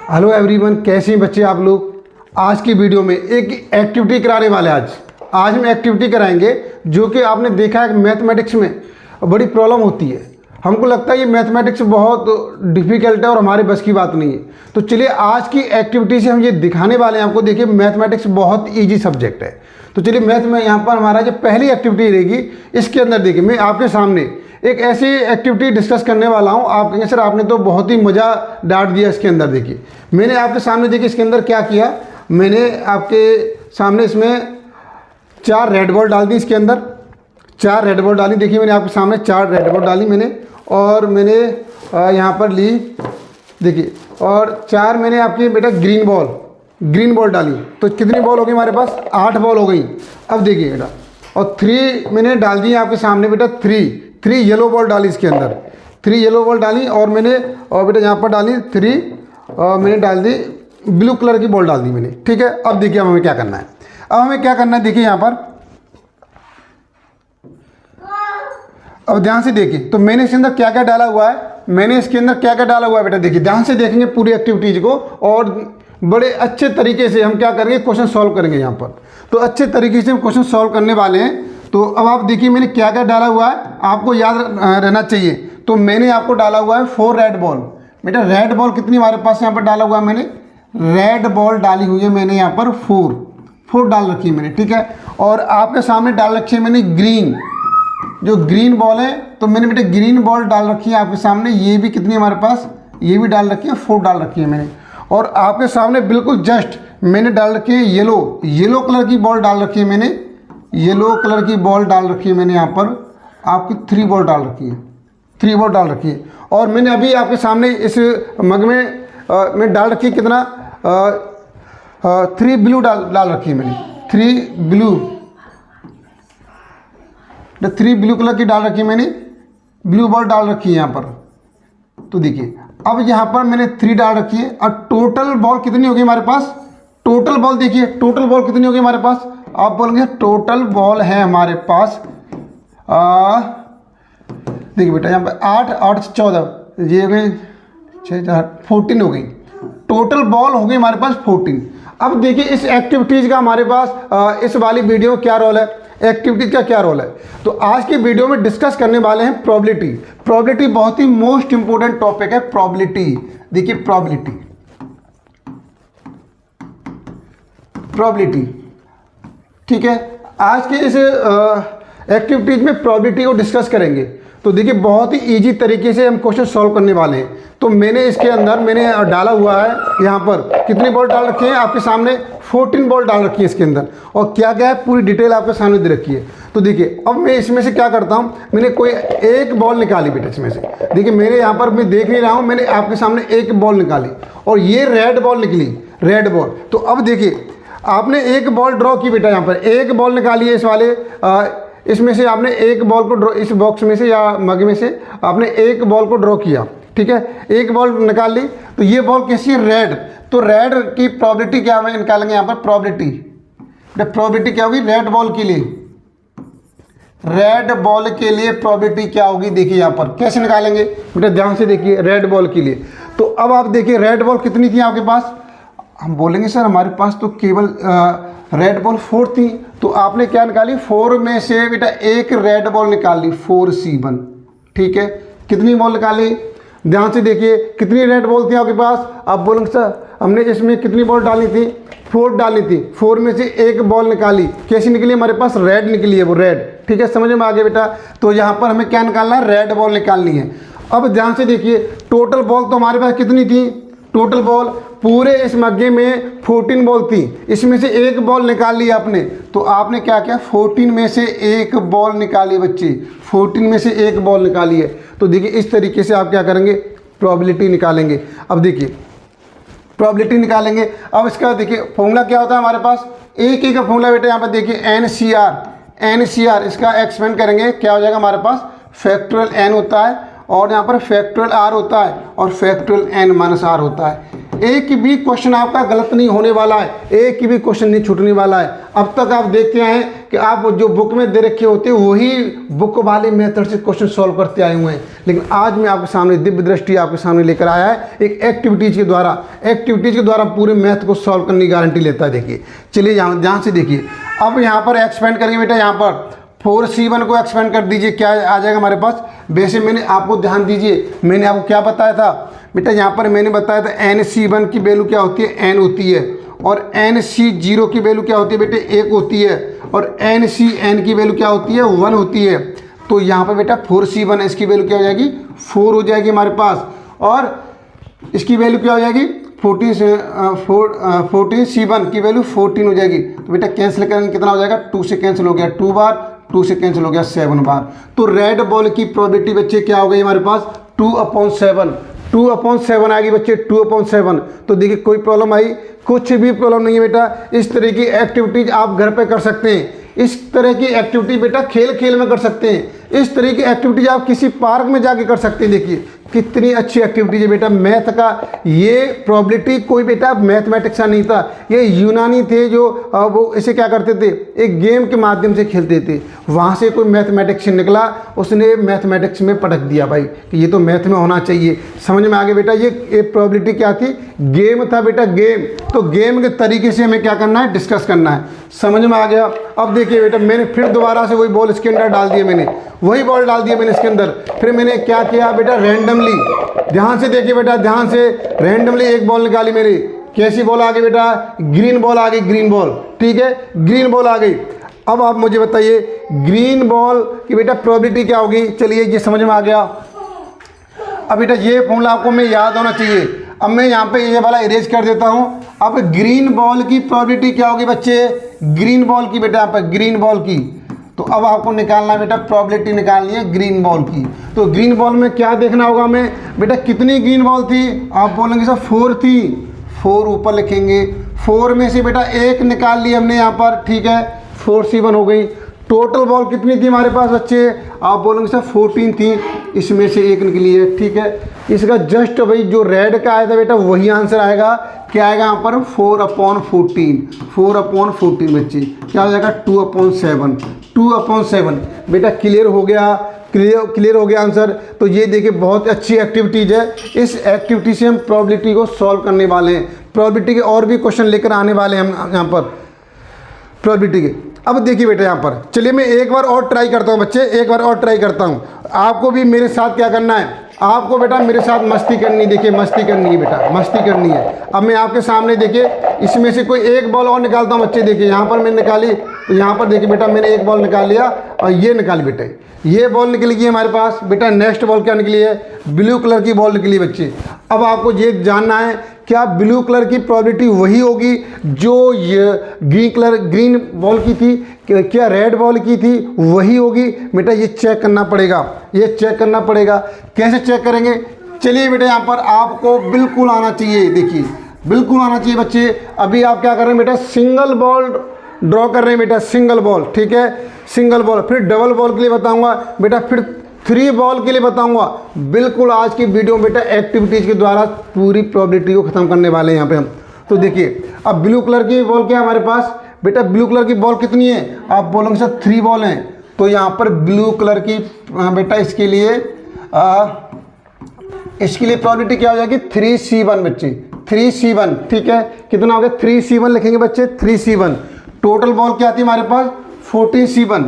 Hello everyone, कैसे हैं बच्चे आप लोग। आज की वीडियो में एक एक्टिविटी कराने वाले आज हम एक्टिविटी कराएंगे जो कि आपने देखा है मैथमेटिक्स में बड़ी प्रॉब्लम होती है। हमको लगता है ये मैथमेटिक्स बहुत डिफ़िकल्ट है और हमारे बस की बात नहीं है। तो चलिए आज की एक्टिविटी से हम ये दिखाने वाले हैं आपको। देखिए मैथमेटिक्स बहुत ईजी सब्जेक्ट है। तो चलिए मैथ में यहाँ पर हमारा जो पहली एक्टिविटी रहेगी, इसके अंदर देखिए मैं आपके सामने एक ऐसी एक्टिविटी डिस्कस करने वाला हूँ। आप कहेंगे सर आपने तो बहुत ही मज़ा डांट दिया। इसके अंदर देखिए मैंने आपके सामने देखिए इसके अंदर क्या किया। मैंने आपके सामने इसमें 4 रेड बॉल डाल दी। इसके अंदर 4 रेड बॉल डाली। देखिए मैंने आपके सामने 4 रेड बॉल डाली मैंने, और मैंने यहाँ पर ली देखिए, और 4 मैंने आपकी बेटा ग्रीन बॉल डाली। तो कितनी बॉल हो गई हमारे पास? 8 बॉल हो गई। अब देखिए बेटा, और 3 मैंने डाल दी आपके सामने बेटा 3 येलो बॉल डाली। इसके अंदर 3 येलो बॉल डाली, और मैंने और बेटा यहाँ पर डाली 3 मैंने डाल दी ब्लू कलर की बॉल डाल दी मैंने। ठीक है, अब देखिए हमें क्या करना है। अब हमें क्या करना है देखिए यहाँ पर, अब ध्यान से देखिए। तो मैंने इसके अंदर क्या क्या डाला हुआ है, मैंने इसके अंदर क्या क्या डाला हुआ है बेटा देखिए, ध्यान से देखेंगे पूरी एक्टिविटीज को, और बड़े अच्छे तरीके से हम क्या करेंगे, क्वेश्चन सॉल्व करेंगे यहाँ पर। तो अच्छे तरीके से हम क्वेश्चन सॉल्व करने वाले हैं। तो अब आप देखिए मैंने क्या क्या डाला हुआ है, आपको याद रहना चाहिए। तो मैंने आपको डाला हुआ है 4 रेड बॉल। बेटा रेड बॉल कितनी हमारे पास यहाँ पर डाला हुआ है, मैंने रेड बॉल डाली हुई है मैंने यहाँ पर 4 डाल रखी है मैंने। ठीक है, और आपके सामने डाल रखी है मैंने ग्रीन बॉल है। तो मैंने बेटे ग्रीन बॉल डाल रखी है आपके सामने। ये भी कितनी हमारे पास, ये भी डाल रखी है 4 डाल रखी है मैंने। और आपके सामने बिल्कुल जस्ट मैंने डाल रखी है येलो कलर की बॉल डाल रखी है मैंने। येलो कलर की बॉल डाल रखी है मैंने यहाँ पर आपकी 3 बॉल डाल रखी है, 3 बॉल डाल रखी है। और मैंने अभी आपके सामने इस मग में डाल रखी है कितना 3 ब्लू डाल रखी है मैंने। 3 ब्लू कलर की डाल रखी है मैंने, ब्लू बॉल डाल रखी है यहाँ पर। तो देखिए अब यहाँ पर मैंने 3 डाल रखी है, और टोटल बॉल कितनी होगी हमारे पास, टोटल बॉल देखिए, टोटल बॉल कितनी होगी हमारे पास। आप बोलेंगे टोटल बॉल है हमारे पास देखिए बेटा यहाँ पर 8 14 ये हो गई 6 4 14 हो गई। टोटल बॉल हो गई हमारे पास 14। अब देखिए इस एक्टिविटीज़ का हमारे पास इस वाली वीडियो में क्या रोल है, एक्टिविटीज का क्या रोल है। तो आज की वीडियो में डिस्कस करने वाले हैं प्रोबेबिलिटी बहुत ही मोस्ट इंपोर्टेंट टॉपिक है प्रोबेबिलिटी। देखिए प्रोबेबिलिटी ठीक है, आज के इस एक्टिविटीज में प्रोबेबिलिटी को डिस्कस करेंगे। तो देखिए बहुत ही इजी तरीके से हम क्वेश्चन सॉल्व करने वाले हैं। तो मैंने इसके अंदर मैंने डाला हुआ है यहाँ पर कितनी बॉल डाल रखी है आपके सामने, 14 बॉल डाल रखी है इसके अंदर, और क्या क्या है पूरी डिटेल आपके सामने दे रखी है। तो देखिए अब मैं इसमें से क्या करता हूँ, मैंने कोई एक बॉल निकाली बेटा इसमें से। देखिए मेरे यहाँ पर मैं देख नहीं रहा हूँ, मैंने आपके सामने एक बॉल निकाली, और ये रेड बॉल निकली, रेड बॉल। तो अब देखिए आपने एक बॉल ड्रॉ की बेटा, यहाँ पर एक बॉल निकाली है इस वाले इसमें से आपने एक बॉल को ड्रॉ, इस बॉक्स में से या मग में से आपने एक बॉल को ड्रॉ किया। ठीक है, एक बॉल निकाल ली। तो ये बॉल कैसी है, रेड। तो रेड की प्रोबेबिलिटी क्या हमें निकालेंगे यहाँ पर, प्रोबेबिलिटी क्या होगी रेड बॉल के लिए, रेड बॉल के लिए प्रोबेबिलिटी क्या होगी। देखिए यहाँ पर कैसे निकालेंगे बेटा, ध्यान से देखिए रेड बॉल के लिए। तो अब आप देखिए रेड बॉल कितनी थी आपके पास, हम बोलेंगे सर हमारे पास तो केवल रेड बॉल 4 थी। तो आपने क्या निकाली, 4 में से बेटा एक रेड बॉल निकाल ली 4C1। ठीक है, कितनी बॉल निकाली, ध्यान से देखिए कितनी रेड बॉल थी आपके पास। आप बोलेंगे सर हमने इसमें कितनी बॉल डाली थी, 4 डाली थी, 4 में से एक बॉल निकाली, कैसी निकली हमारे पास, रेड निकली है वो रेड। ठीक है, समझ में आ गया बेटा। तो यहाँ पर हमें क्या निकालना है, रेड बॉल निकालनी है। अब ध्यान से देखिए टोटल बॉल तो हमारे पास कितनी थी, टोटल बॉल पूरे इस मग्गे में 14 बॉल थी, इसमें से एक बॉल निकाल ली आपने। तो आपने क्या किया, 14 में से एक बॉल निकाली बच्चे, 14 में से एक बॉल निकाली है। तो देखिए इस तरीके से आप क्या करेंगे, प्रोबेबिलिटी निकालेंगे। अब देखिए प्रोबेबिलिटी निकालेंगे। अब इसका देखिए फॉर्मूला क्या होता है हमारे पास, एक ही का फॉर्मूला बेटा यहाँ पर देखिए NCR, इसका एक्सपेंड करेंगे क्या हो जाएगा हमारे पास, फैक्टोरियल n होता है, और यहाँ पर फैक्टोरियल r होता है, और फैक्टोरियल n-r होता है। एक भी क्वेश्चन आपका गलत नहीं होने वाला है, एक भी क्वेश्चन नहीं छूटने वाला है। अब तक आप देखते हैं कि आप जो बुक में दे रखे होते हैं वही बुक वाले मेथड से क्वेश्चन सॉल्व करते आए हुए हैं, लेकिन आज मैं आपके सामने दिव्य दृष्टि आपके सामने लेकर आया है एक एक्टिविटीज़ के द्वारा पूरे मैथ को सॉल्व करने की गारंटी लेता है। देखिए चलिए ध्यान से देखिए, अब यहाँ पर एक्सपेंड करेंगे बेटा, यहाँ पर 4C1 को एक्सपेंड कर दीजिए, क्या आ जाएगा हमारे पास। वैसे मैंने आपको ध्यान दीजिए, मैंने आपको क्या बताया था बेटा, यहाँ पर मैंने बताया था NC1 की वैल्यू क्या होती है, n होती है, और NC0 की वैल्यू क्या होती है बेटे, 1 होती है, और NCn की वैल्यू क्या होती है, 1 होती है। तो यहाँ पर बेटा 4C1 इसकी वैल्यू क्या हो जाएगी, 4 हो जाएगी हमारे पास, और इसकी वैल्यू क्या हो जाएगी 14C1 की वैल्यू 14 हो जाएगी। तो बेटा कैंसिल करेंगे कितना हो जाएगा, 2 से कैंसिल हो गया 2 बार, 2 से कैंसिल हो गया 7 बार। तो रेड बॉल की प्रोबेबिलिटी बच्चे क्या हो गई हमारे पास, 2/7 2/7 आ गई बच्चे, 2/7। तो देखिए कोई प्रॉब्लम आई, कुछ भी प्रॉब्लम नहीं है बेटा। इस तरह की एक्टिविटीज आप घर पे कर सकते हैं, इस तरह की एक्टिविटी बेटा खेल खेल में कर सकते हैं, इस तरह की एक्टिविटीज आप किसी पार्क में जाके कर सकते हैं। देखिए कितनी अच्छी एक्टिविटीज है बेटा मैथ का। ये प्रोबेबिलिटी कोई बेटा मैथमेटिक्स का नहीं था, ये यूनानी थे जो वो इसे क्या करते थे, एक गेम के माध्यम से खेलते थे। वहाँ से कोई मैथमेटिक्स निकला, उसने मैथमेटिक्स में पटक दिया भाई कि ये तो मैथ में होना चाहिए। समझ में आ गया बेटा, ये प्रोबेबिलिटी क्या थी, गेम था बेटा, गेम। तो गेम के तरीके से हमें क्या करना है, डिस्कस करना है। समझ में आ गया। अब देखिए बेटा मैंने फिर दोबारा से वही बॉल इसके अंदर डाल दिया, मैंने वही बॉल डाल दिया मैंने इसके अंदर। फिर मैंने क्या किया बेटा, रैंडमली, ध्यान से देखिए बेटा, ध्यान से, रैंडमली एक बॉल निकाली मेरी। कैसी बॉल आ गई बेटा, ग्रीन बॉल आ गई, ग्रीन बॉल, ठीक है, ग्रीन बॉल आ गई। अब आप मुझे बताइए ग्रीन बॉल की बेटा प्रोबेबिलिटी क्या होगी। चलिए ये समझ में आ गया। अब बेटा ये फॉर्मूला आपको मैं याद होना चाहिए। अब मैं यहाँ पे ये वाला इरेज कर देता हूँ। अब ग्रीन बॉल की प्रोबेबिलिटी क्या होगी बच्चे, ग्रीन बॉल की बेटा, यहाँ पर ग्रीन बॉल की। तो अब आपको निकालना है बेटा, प्रोबेबिलिटी निकालनी है ग्रीन बॉल की। तो ग्रीन बॉल में क्या देखना होगा हमें बेटा, कितनी ग्रीन बॉल थी, आप बोलेंगे सर 4 थी, 4 ऊपर लिखेंगे। 4 में से बेटा 1 निकाल ली हमने यहाँ पर, ठीक है, 4C1 हो गई। टोटल बॉल कितनी थी हमारे पास बच्चे, आप बोलेंगे सर 14 थी, इसमें से 1 निकली है, ठीक है। इसका जस्ट भाई जो रेड का आया था बेटा वही आंसर आएगा। क्या आएगा यहाँ पर, 4/14, 4/14 बच्चे, क्या हो जाएगा 2/7, 2/7 बेटा। क्लियर हो गया, क्लियर हो गया आंसर। तो ये देखिए बहुत अच्छी एक्टिविटीज़ है। इस एक्टिविटी से हम प्रोबेबिलिटी को सॉल्व करने वाले हैं। प्रोबेबिलिटी के और भी क्वेश्चन लेकर आने वाले हैं हम यहाँ पर प्रोबेबिलिटी के। अब देखिए बेटा यहाँ पर, चलिए मैं एक बार और ट्राई करता हूँ बच्चे, एक बार और ट्राई करता हूँ। आपको भी मेरे साथ क्या करना है, आपको बेटा मेरे साथ मस्ती करनी है। देखिए मस्ती करनी है बेटा, मस्ती करनी है। अब मैं आपके सामने देखिए इसमें से कोई एक बॉल और निकालता हूँ बच्चे। देखिए यहाँ पर मैंने निकाली, तो यहाँ पर देखिए बेटा मैंने एक बॉल निकाल लिया, और ये निकाली बेटा, ये बॉल निकली है हमारे पास बेटा। नेक्स्ट बॉल क्या निकली है, ब्लू कलर की बॉल निकली बच्चे। अब आपको ये जानना है क्या ब्लू कलर की प्रोबेबिलिटी वही होगी जो ये ग्रीन बॉल की थी, क्या रेड बॉल की थी वही होगी बेटा। ये चेक करना पड़ेगा, ये चेक करना पड़ेगा। कैसे चेक करेंगे, चलिए बेटा यहाँ पर आपको बिल्कुल आना चाहिए। देखिए बिल्कुल आना चाहिए बच्चे। अभी आप क्या कर रहे हैं बेटा, सिंगल बॉल ड्रॉ कर रहे हैं बेटा, सिंगल बॉल, ठीक है, सिंगल बॉल। फिर डबल बॉल के लिए बताऊंगा बेटा, फिर 3 बॉल के लिए बताऊंगा। बिल्कुल आज की वीडियो में बेटा एक्टिविटीज़ के द्वारा पूरी प्रोबेबिलिटी को ख़त्म करने वाले हैं यहाँ पे हम। तो देखिए अब ब्लू कलर की बॉल क्या है हमारे पास बेटा, ब्लू कलर की बॉल कितनी है, आप बोलोगे सर 3 बॉल हैं। तो यहाँ पर ब्लू कलर की बेटा इसके लिए प्रोबेबिलिटी क्या हो जाएगी, 3C1 बच्चे, 3C1, ठीक है। कितना हो गया, 3C1 लिखेंगे बच्चे, 3C1। टोटल बॉल क्या आती है हमारे पास, 14C1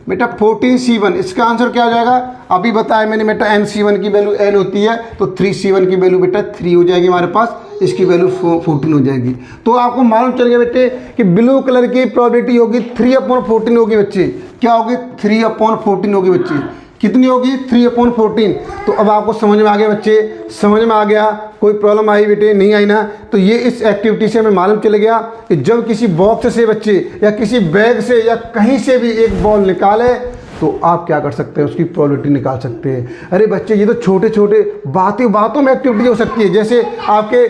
बेटा, 14C1। इसका आंसर क्या हो जाएगा, अभी बताया मैंने बेटा, NC1 की वैल्यू n होती है, तो 3C1 की वैल्यू बेटा 3 हो जाएगी हमारे पास, इसकी वैल्यू 14 हो जाएगी। तो आपको मालूम चल गया बेटे कि ब्लू कलर की प्रोबेबिलिटी होगी 3/14 होगी बच्चे। क्या होगी, 3/14 होगी बच्चे। कितनी होगी, 3/14। तो अब आपको समझ में आ गया बच्चे, समझ में आ गया। कोई प्रॉब्लम आई बेटे, नहीं आई ना। तो ये इस एक्टिविटी से हमें मालूम चल गया कि जब किसी बॉक्स से बच्चे या किसी बैग से या कहीं से भी एक बॉल निकाले तो आप क्या कर सकते हैं, उसकी प्रोबेबिलिटी निकाल सकते हैं। अरे बच्चे ये तो छोटे छोटे बातों में एक्टिविटी हो सकती है। जैसे आपके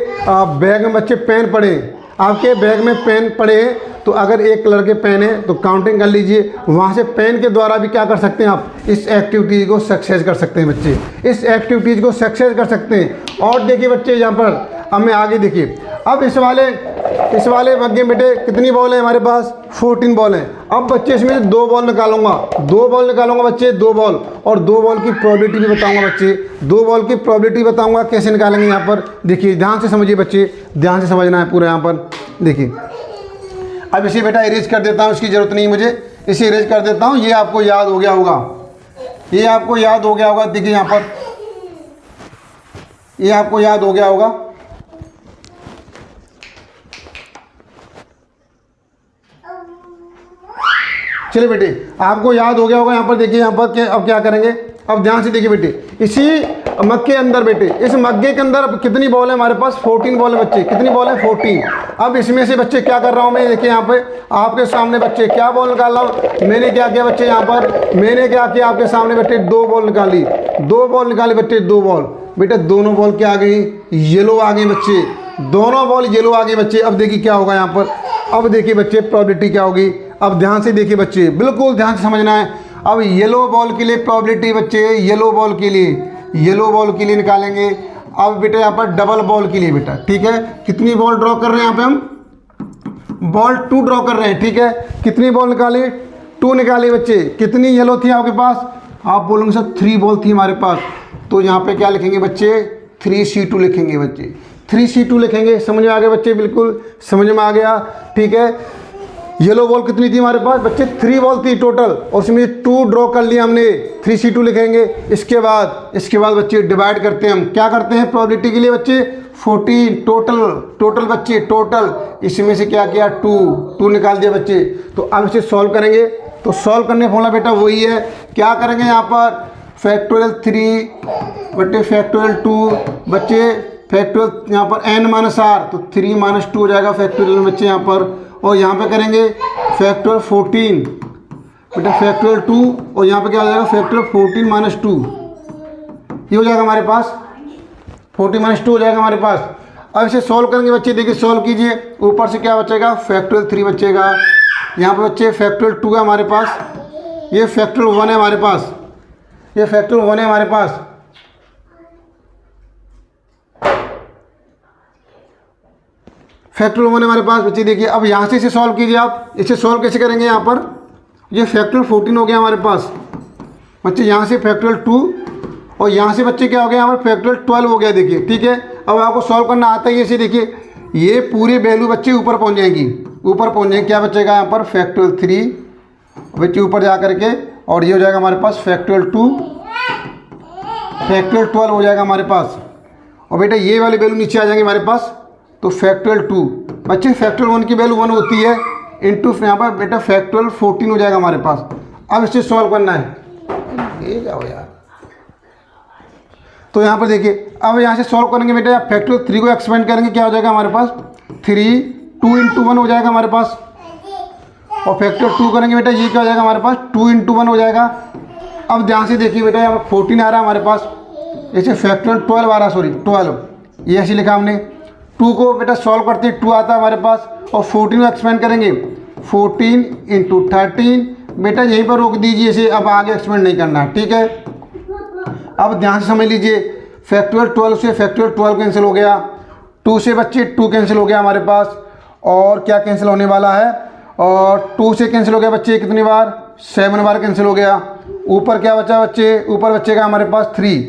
बैग में बच्चे पेन पड़े, आपके बैग में पेन पड़े, तो अगर एक कलर के पेन है तो काउंटिंग कर लीजिए, वहाँ से पेन के द्वारा भी क्या कर सकते हैं, आप इस एक्टिविटी को सक्सेस कर सकते हैं बच्चे, इस एक्टिविटीज़ को सक्सेस कर सकते हैं। और देखिए बच्चे यहाँ पर अब मैं आगे देखिए, अब इस वाले मग्गे में बेटे कितनी बॉल है हमारे पास? 14 बॉल है। अब बच्चे इसमें से 2 बॉल निकालूंगा, 2 बॉल निकालूंगा बच्चे, 2 बॉल, और 2 बॉल की प्रोबेबिलिटी भी बताऊंगा बच्चे, 2 बॉल की प्रोबेबिलिटी बताऊंगा कैसे निकालेंगे। यहाँ पर देखिए, ध्यान से समझिए बच्चे, ध्यान से समझना है पूरा। यहाँ पर देखिए, अब इसे बेटा इरेज कर देता हूँ, इसकी ज़रूरत नहीं मुझे, इसे इरेज कर देता हूँ। ये आपको याद हो गया होगा, ये आपको याद हो गया होगा। देखिए यहाँ पर, ये आपको याद हो गया होगा। चलिए बेटे, आपको याद हो गया होगा। यहाँ पर देखिए, यहाँ पर अब क्या करेंगे, अब ध्यान से देखिए बेटे, इसी मग के अंदर बेटे, इस मग्गे के अंदर कितनी बॉल है हमारे पास? 14 बॉल है बच्चे। कितनी बॉल है? 14। अब इसमें से बच्चे क्या कर रहा हूँ मैं, देखिए यहाँ पे आपके सामने बच्चे क्या बॉल निकाल रहा हूँ। मैंने क्या किया बच्चे, यहाँ पर मैंने क्या किया आपके सामने बेटे, 2 बॉल निकाली, 2 बॉल निकाली बच्चे, 2 बॉल। बेटे दोनों बॉल क्या आ गई? येलो आ गई बच्चे, दोनों बॉल येलो आ गई बच्चे। अब देखिए क्या होगा यहाँ पर, अब देखिए बच्चे प्रोबेबिलिटी क्या होगी। अब ध्यान से देखिए बच्चे, बिल्कुल ध्यान से समझना है। अब येलो बॉल के लिए प्रोबेबिलिटी बच्चे, येलो बॉल के लिए निकालेंगे। अब बेटा यहाँ पर डबल बॉल के लिए बेटा, ठीक है, कितनी बॉल ड्रॉ कर रहे हैं यहाँ पे हम? बॉल 2 ड्रॉ कर रहे हैं, ठीक है। कितनी बॉल निकाली? 2 निकाली बच्चे। कितनी येलो थी आपके पास? आप बोलोगे सर 3 बॉल थी हमारे पास। तो यहाँ पे क्या लिखेंगे बच्चे? 3C2 लिखेंगे बच्चे, 3C2 लिखेंगे। समझ में आ गया बच्चे? बिल्कुल समझ में आ गया, ठीक है। येलो बॉल कितनी थी हमारे पास बच्चे? 3 बॉल थी टोटल, और उसमें 2 ड्रॉ कर लिया हमने, 3C2 लिखेंगे। इसके बाद बच्चे डिवाइड करते हैं हम, क्या करते हैं प्रोबेबिलिटी के लिए बच्चे? 14 टोटल बच्चे, टोटल इसमें से क्या किया? 2 निकाल दिया बच्चे। तो अब इसे सॉल्व करेंगे, तो सॉल्व करने फॉर्मूला बेटा वही है। क्या करेंगे यहाँ पर? फैक्टोरियल 3 बटे फैक्टोरियल 2 बच्चे, फैक्टोरियल यहाँ पर n-r, तो 3 - 2 हो जाएगा फैक्टोरियल में बच्चे यहाँ पर। और यहाँ पे करेंगे फैक्टोरियल 14 बेटा फैक्टोरियल 2, और यहाँ पे क्या हो जाएगा? फैक्टोरियल 14 - 2, ये हो जाएगा हमारे पास, 14 - 2 हो जाएगा हमारे पास। अब इसे सॉल्व करेंगे बच्चे, देखिए सॉल्व कीजिए। ऊपर से क्या बचेगा? फैक्टोरियल 3 बचेगा। यहाँ पे बच्चे फैक्टोरियल 2 है हमारे पास, ये फैक्टोरियल 1 है हमारे पास, ये फैक्टोरियल 1 है हमारे पास। फैक्टोरियल 1 हमारे पास बच्चे। देखिए अब यहाँ से इसे सॉल्व कीजिए आप। इसे सॉल्व कैसे करेंगे? यहाँ पर ये फैक्टोरियल 14 हो गया हमारे पास बच्चे, यहाँ से फैक्टोरियल 2, और यहाँ से बच्चे क्या हो गया? यहाँ पर फैक्टोरियल 12 हो गया। देखिए ठीक है, अब आपको सॉल्व करना आता ही है। इसे देखिए, ये पूरी वैल्यू बच्चे ऊपर पहुँच जाएंगी, ऊपर पहुँच जाएंगे। क्या बचेगा यहाँ पर? फैक्टोरियल 3 बच्चे ऊपर जा करके, और ये हो जाएगा हमारे पास फैक्टोरियल 2, फैक्टोरियल 12 हो जाएगा हमारे पास। और बेटा ये वाली वैल्यू नीचे आ जाएंगे हमारे पास, तो फैक्टोरियल 2 बच्चे, फैक्टोरियल 1 की वैल्यू 1 होती है, इंटू यहाँ पर बेटा फैक्टोरियल 14 हो जाएगा हमारे पास। अब इसे सॉल्व करना है, ये जाओ यार। तो यहाँ पर देखिए, अब यहाँ से सॉल्व करेंगे बेटा, फैक्टोरियल 3 को एक्सपेंड करेंगे, क्या हो जाएगा हमारे पास? 3 2 × 1 हो जाएगा हमारे पास। और फैक्टोरियल 2 करेंगे बेटा, ये क्या हो जाएगा हमारे पास? 2 × 1 हो जाएगा। अब ध्यान से देखिए बेटा, यहाँ पर 14 आ रहा है हमारे पास, ऐसे फैक्टोरियल 12 आ रहा, सॉरी 12, ये ऐसे लिखा हमने। 2 को बेटा सॉल्व करते हैं, 2 आता है हमारे पास, और 14 को एक्सपेंड करेंगे, 14 × 13 बेटा यहीं पर रोक दीजिए इसे, अब आगे एक्सपेंड नहीं करना, ठीक है। अब ध्यान से समझ लीजिए, फैक्टोरियल 12 से फैक्टोरियल 12 कैंसिल हो गया, 2 से बच्चे 2 कैंसिल हो गया हमारे पास, और क्या कैंसिल होने वाला है? और 2 से कैंसिल हो गया बच्चे कितनी बार? 7 बार कैंसिल हो गया। ऊपर क्या बचा बच्चे? ऊपर बचेगा हमारे पास 3,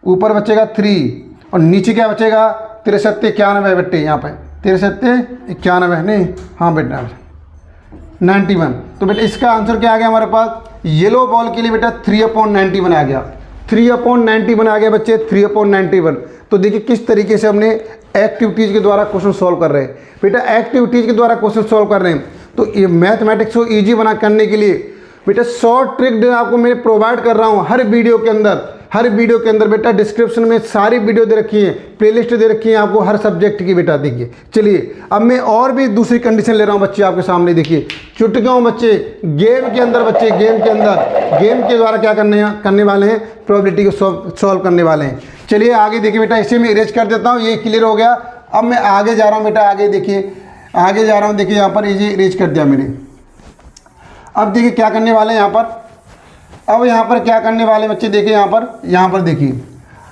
ऊपर बचेगा 3, और नीचे क्या बचेगा? 63 91 बेटे, यहाँ पे 63 91 नहीं, हाँ बेटा 91। तो बेटा इसका आंसर क्या आ गया हमारे पास? येलो बॉल के लिए बेटा 3/91 आ गया, 3/91 आ गया बच्चे, 3/91। तो देखिए किस तरीके से हमने एक्टिविटीज़ के द्वारा क्वेश्चन सॉल्व कर रहे हैं बेटा, एक्टिविटीज़ के द्वारा क्वेश्चन सॉल्व कर रहे हैं। तो ये मैथमेटिक्स को ईजी बना करने के लिए बेटा शॉर्ट ट्रिक आपको मैं प्रोवाइड कर रहा हूँ हर वीडियो के अंदर, हर वीडियो के अंदर बेटा डिस्क्रिप्शन में सारी वीडियो दे रखी है, प्लेलिस्ट दे रखी है आपको हर सब्जेक्ट की बेटा। देखिए चलिए, अब मैं और भी दूसरी कंडीशन ले रहा हूँ बच्चे आपके सामने। देखिए चुटकियों बच्चे, गेम के अंदर बच्चे, गेम के अंदर, गेम के द्वारा क्या करने वाले हैं? प्रोबेबिलिटी को सॉल्व करने वाले हैं। चलिए आगे देखिए बेटा, इसे मैं इरेज कर देता हूँ, ये क्लियर हो गया। अब मैं आगे जा रहा हूँ बेटा, आगे देखिए, आगे जा रहा हूँ। देखिए यहाँ पर ये इरेज कर दिया मैंने। अब देखिए क्या करने वाले हैं यहाँ पर, अब यहाँ पर क्या करने वाले बच्चे, देखिए यहाँ पर देखिए,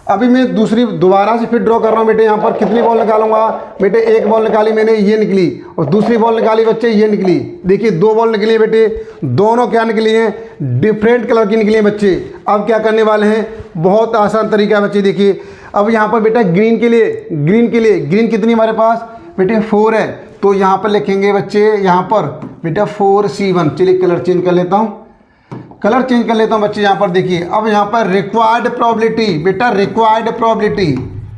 अभी मैं दूसरी दोबारा से फिर ड्रॉ कर रहा हूँ बेटे। यहाँ पर कितनी बॉल निकालूंगा बेटे, एक बॉल निकाली मैंने, ये निकली, और दूसरी बॉल निकाली बच्चे, ये निकली। देखिए 2 बॉल निकली है बेटे, दोनों क्या निकली हैं, डिफरेंट कलर की निकली हैं बच्चे। अब क्या करने वाले हैं, बहुत आसान तरीका है बच्चे। देखिए अब यहाँ पर बेटा ग्रीन के लिए, ग्रीन कितनी हमारे पास बेटे 4 है, तो यहाँ पर लिखेंगे बच्चे, यहाँ पर बेटा 4C1। चलिए कलर चेंज कर लेता हूँ, बच्चे। यहाँ पर देखिए, अब यहाँ पर रिक्वायर्ड प्रोबेबिलिटी बेटा, रिक्वायर्ड प्रोबेबिलिटी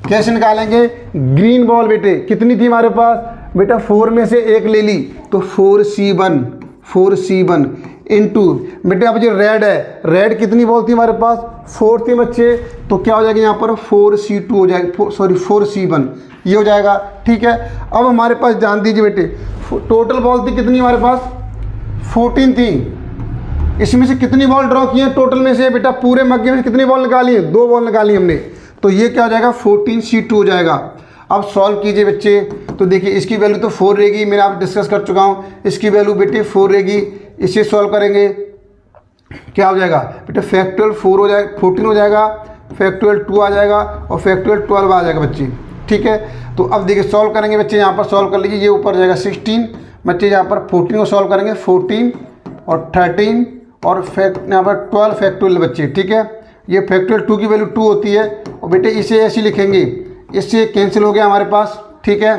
कैसे निकालेंगे। ग्रीन बॉल बेटे कितनी थी हमारे पास बेटा, 4 में से 1 ले ली तो 4C1 इनटू बेटे, अब जो रेड है, रेड कितनी बॉल थी हमारे पास, 4 थी बच्चे, तो क्या हो जाएगा यहाँ पर 4C2 हो जाएगा, 4C1 ये हो जाएगा। ठीक है, अब हमारे पास जान दीजिए बेटे, टोटल बॉल थी कितनी हमारे पास, 14 थी। इसमें से कितनी बॉल ड्रॉ की है टोटल में से बेटा, पूरे मग्गे में कितनी बॉल निकाली है, 2 बॉल निकाली हमने, तो ये क्या हो जाएगा 14C2 हो जाएगा। अब सॉल्व कीजिए बच्चे, तो देखिए इसकी वैल्यू तो 4 रहेगी, मैंने आप डिस्कस कर चुका हूँ, इसकी वैल्यू बेटे 4 रहेगी। इसे सॉल्व करेंगे क्या हो जाएगा बेटा, फैक्टोरियल 4 हो जाएगा, 14 हो जाएगा, फैक्टोरियल 2 आ जाएगा, और फैक्टोरियल 12 आ जाएगा बच्चे। ठीक है, तो अब देखिए सॉल्व करेंगे बच्चे, यहाँ पर सॉल्व कर लीजिए, ये ऊपर जाएगा 16 बच्चे, यहाँ पर 14 को सॉल्व करेंगे, 14 और 13 और यहाँ पर 12 फैक्टोरियल बच्चे। ठीक है, ये फैक्टोरियल 2 की वैल्यू 2 होती है, और बेटे इसे ऐसे लिखेंगे, इससे कैंसिल हो गया हमारे पास। ठीक है,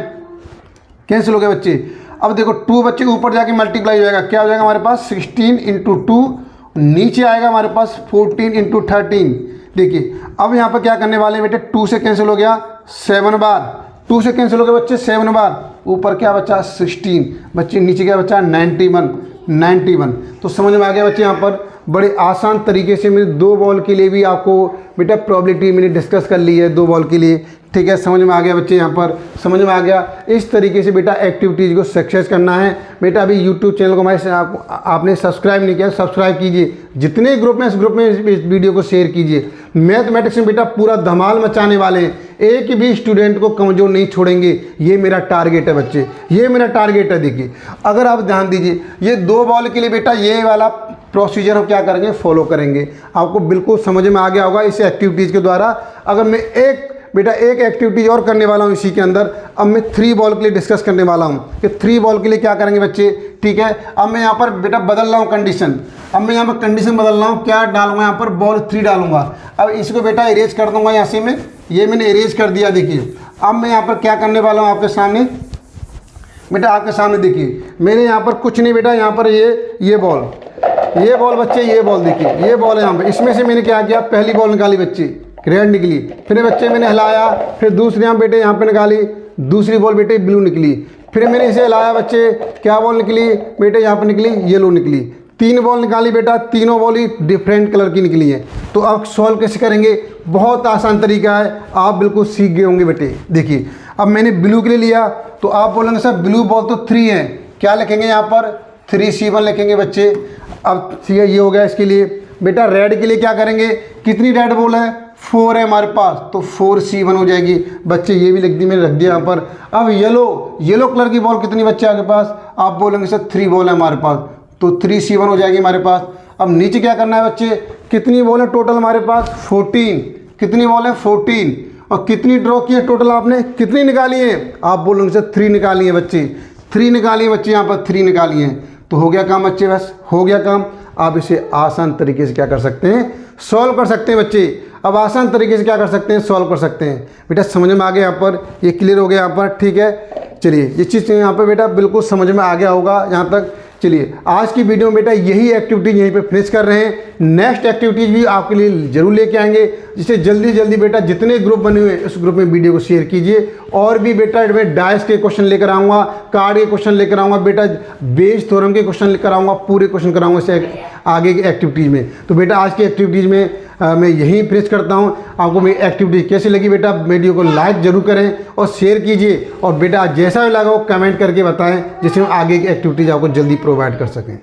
कैंसिल हो गया बच्चे। अब देखो 2 बच्चे ऊपर जाके मल्टीप्लाई हो जाएगा, क्या हो जाएगा हमारे पास 16 × 2, नीचे आएगा हमारे पास 14 × 13। देखिए अब यहाँ पर क्या करने वाले हैं बेटे, 2 से कैंसिल हो गया 7 बार, 2 से कैंसिल हो गया बच्चे 7 बार, ऊपर क्या बचा 16 बच्चे, नीचे क्या बचा 91। तो समझ में आ गया बच्चे। यहाँ पर बड़े आसान तरीके से मैंने 2 बॉल के लिए भी आपको बेटा प्रोबेबिलिटी मैंने डिस्कस कर ली है, 2 बॉल के लिए। ठीक है, समझ में आ गया बच्चे, यहाँ पर समझ में आ गया। इस तरीके से बेटा एक्टिविटीज़ को सक्सेस करना है बेटा। अभी यूट्यूब चैनल को हमारे आपने सब्सक्राइब नहीं किया, सब्सक्राइब कीजिए, जितने ग्रुप में इस ग्रुप में इस वीडियो को शेयर कीजिए। मैथमेटिक्स में बेटा पूरा धमाल मचाने वाले हैं, एक भी स्टूडेंट को कमज़ोर नहीं छोड़ेंगे, ये मेरा टारगेट है बच्चे, ये मेरा टारगेट है। देखिए अगर आप ध्यान दीजिए, ये 2 बॉल के लिए बेटा ये वाला प्रोसीजर हम क्या करेंगे, फॉलो करेंगे। आपको बिल्कुल समझ में आ गया होगा इस एक्टिविटीज़ के द्वारा। अगर मैं एक एक्टिविटीज़ और करने वाला हूँ इसी के अंदर, अब मैं 3 बॉल के लिए डिस्कस करने वाला हूँ कि 3 बॉल के लिए क्या करेंगे बच्चे। ठीक है, अब मैं यहाँ पर बेटा बदल रहा हूँ कंडीशन, अब मैं यहाँ पर कंडीशन बदल रहा हूँ, क्या डालूंगा यहाँ पर, बॉल 3 डालूंगा। अब इसको बेटा इरेज कर दूंगा यहाँ से मैं, ये मैंने इरेज कर दिया। देखिए अब मैं यहाँ पर क्या करने वाला हूँ आपके सामने बेटा, आपके सामने देखिए मैंने यहाँ पर कुछ नहीं बेटा, यहाँ पर ये बॉल बच्चे, ये बॉल देखिए, ये बॉल है यहाँ पर, इसमें से मैंने क्या किया, पहली बॉल निकाली बच्चे, रेड निकली, फिर बच्चे मैंने हिलाया, फिर दूसरी यहाँ बेटे यहाँ पे निकाली, दूसरी बॉल बेटे ब्लू निकली, फिर मैंने इसे हिलाया बच्चे, क्या बॉल निकली बेटे, यहाँ पे निकली येलो निकली। 3 बॉल निकाली बेटा, तीनों बॉल ही डिफरेंट कलर की निकली हैं। तो अब सॉल्व कैसे करेंगे, बहुत आसान तरीका है, आप बिल्कुल सीख गए होंगे बेटे। देखिए अब मैंने ब्लू के लिए लिया, तो आप बोलेंगे सर ब्लू बॉल तो 3 है, क्या लिखेंगे यहाँ पर 3C1 लिखेंगे बच्चे। अब ठीक है, ये हो गया इसके लिए। बेटा रेड के लिए क्या करेंगे, कितनी रेड बॉल है, 4 है हमारे पास, तो 4C1 हो जाएगी बच्चे, ये भी लिख दी मैंने, रख दिया यहाँ पर। अब येलो कलर की बॉल कितनी बच्चे आपके पास, आप बोलेंगे सर 3 बॉल है हमारे पास, तो 3C1 हो जाएगी हमारे पास। अब नीचे क्या करना है बच्चे, कितनी बॉल है टोटल हमारे पास 14, कितनी बॉल है 14, और कितनी ड्रॉ की है टोटल आपने, कितनी निकाली है, आप बोलेंगे सर 3 निकाली है बच्चे, 3 निकाली है बच्चे, यहाँ पर 3 निकाली हैं। तो हो गया काम बच्चे, बस हो गया काम। आप इसे आसान तरीके से क्या कर सकते हैं, सॉल्व कर सकते हैं बच्चे। अब आसान तरीके से क्या कर सकते हैं, सॉल्व कर सकते हैं बेटा। समझ में आ गया यहाँ पर, ये क्लियर हो गया यहाँ पर। ठीक है, चलिए ये चीज़ यहाँ पर बेटा बिल्कुल समझ में आ गया होगा यहाँ तक। चलिए आज की वीडियो में बेटा यही एक्टिविटीज़ यहीं पे फिनिश कर रहे हैं। नेक्स्ट एक्टिविटीज़ भी आपके लिए ज़रूर लेके आएंगे, जिससे जल्दी बेटा जितने ग्रुप बने हुए उस ग्रुप में वीडियो को शेयर कीजिए। और भी बेटा मैं डाइस के क्वेश्चन लेकर आऊँगा, कार्ड के क्वेश्चन लेकर आऊँगा बेटा, बेस थ्योरम के क्वेश्चन लेकर आऊँगा, पूरे क्वेश्चन कराऊँगा इससे आगे की एक्टिविटीज़ में। तो बेटा आज की एक्टिविटीज़ में मैं यहीं फिनिश करता हूँ। आपको मेरी एक्टिविटी कैसी लगी बेटा, वीडियो को लाइक जरूर करें और शेयर कीजिए, और बेटा जैसा भी लगा वो कमेंट करके बताएं, जिससे हम आगे की एक्टिविटीज़ आपको जल्दी प्रोवाइड कर सकें।